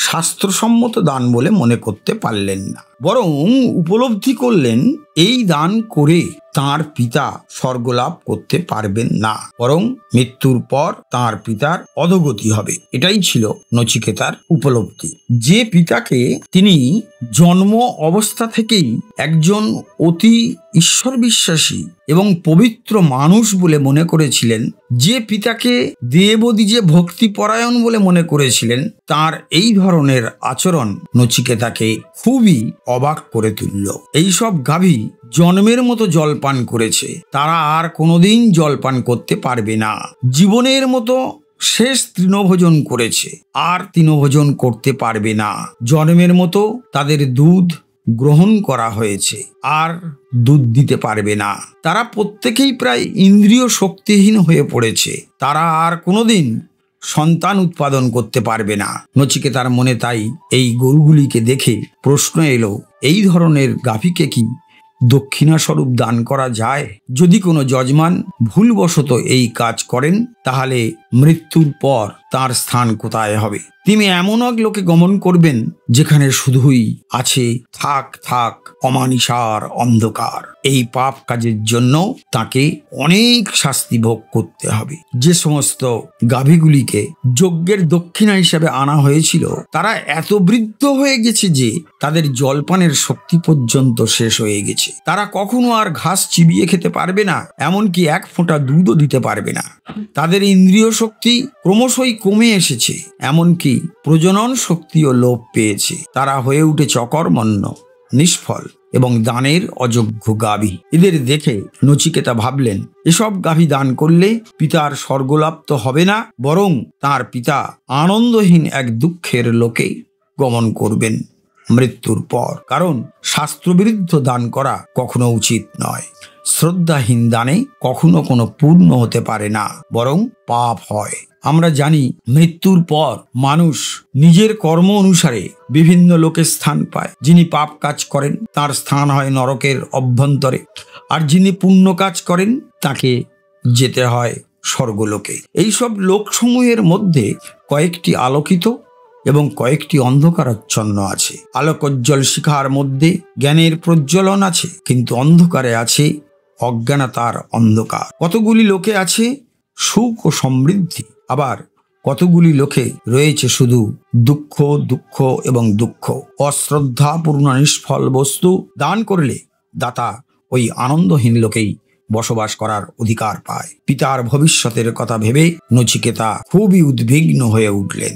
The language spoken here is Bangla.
শাস্ত্রসম্মত দান বলে মনে করতে পারলেন না, বরং উপলব্ধি করলেন এই দান করে তাঁর পিতা স্বর্গলাভ করতে পারবেন না, বরং মৃত্যুর পর তাঁর পিতার অধোগতি হবে। এটাই ছিল নচিকেতার উপলব্ধি। যে পিতাকে তিনি জন্ম অবস্থা থেকেই একজন অতি ঈশ্বর বিশ্বাসী এবং পবিত্র মানুষ বলে মনে করেছিলেন, যে পিতাকে দেবদ্বিজে ভক্তিপরায়ণ বলে মনে করেছিলেন, তার এই ধরনের আচরণ নচিকেতাকে খুবই অবাক করে তুলল। এইসব গাভী জন্মের মতো জলপান করেছে, তারা আর কোনোদিন জলপান করতে পারবে না। জীবনের মতো শেষ তৃণভোজন করেছে, আর তৃণভোজন করতে পারবে না। জন্মের মতো তাদের দুধ গ্রহণ করা হয়েছে, আর দুধ দিতে পারবে না। তারা প্রত্যেকেই প্রায় ইন্দ্রিয় শক্তিহীন হয়ে পড়েছে, তারা আর কোনোদিন সন্তান উৎপাদন করতে পারবে না। নচিকেতার মনে তাই এই গরুগুলিকে দেখে প্রশ্ন এলো, এই ধরনের গাভীকে কি দক্ষিণাস্বরূপ দান করা যায়? যদি কোনো যজমান ভুলবশত এই কাজ করেন, তাহলে মৃত্যুর পর তার স্থান কোথায় হবে? তিনি এমন এক লোকে গমন করবেন যেখানে শুধুই আছে থাক থাক অমানিসার অন্ধকার। এই পাপ কাজের জন্য তাকে অনেক শাস্তি ভোগ করতে হবে। যে সমস্ত গাভীগুলিকে যজ্ঞের দক্ষিণা হিসেবে আনা হয়েছিল, তারা এত বৃদ্ধ হয়ে গেছে যে তাদের জলপানের শক্তি পর্যন্ত শেষ হয়ে গেছে। তারা কখনো আর ঘাস চিবিয়ে খেতে পারবে না, এমনকি এক ফোঁটা দুধও দিতে পারবে না। তাদের ইন্দ্রিয় শক্তি ক্রমশই কমে এসেছে, এমনকি প্রজনন শক্তিও লোপ পেয়েছে। তারা হয়ে উঠেছে অকর্মণ্য, নিষ্ফল এবং দানের অযোগ্য গাভী। এদের দেখে নচিকেতা ভাবলেন, এসব গাভী দান করলে পিতার স্বর্গলাভ তো হবে না, বরং তার পিতা আনন্দহীন এক দুঃখের লোকে গমন করবেন মৃত্যুর পর। কারণ শাস্ত্রবিরুদ্ধ দান করা কখনো উচিত নয়। শ্রদ্ধাহীন দানে কখনো কোনো পূর্ণ হতে পারে না, বরং পাপ হয়। আমরা জানি মৃত্যুর পর মানুষ নিজের কর্ম অনুসারে বিভিন্ন লোকে স্থান পায়। যিনি পাপ কাজ করেন তার স্থান হয় নরকের অভ্যন্তরে, আর যিনি পুণ্য কাজ করেন তাকে যেতে হয় স্বর্গলোকে। এইসব লোকসমূহের মধ্যে কয়েকটি আলোকিত এবং কয়েকটি অন্ধকারাচ্ছন্ন আছে। আলোকোজ্জ্বল শিখার মধ্যে জ্ঞানের প্রজ্বলন আছে, কিন্তু অন্ধকারে আছে অজ্ঞানতার অন্ধকার। কতগুলি লোকে আছে সুখ ও সমৃদ্ধি, আবার কতগুলি লোকে রয়েছে শুধু দুঃখ দুঃখ এবং দুঃখ। অশ্রদ্ধাপূর্ণ নিষ্ফল বস্তু দান করলে দাতা ওই আনন্দহীন লোকেই বসবাস করার অধিকার পায়। পিতার ভবিষ্যতের কথা ভেবে নচিকেতা খুবই উদ্বিগ্ন হয়ে উঠলেন।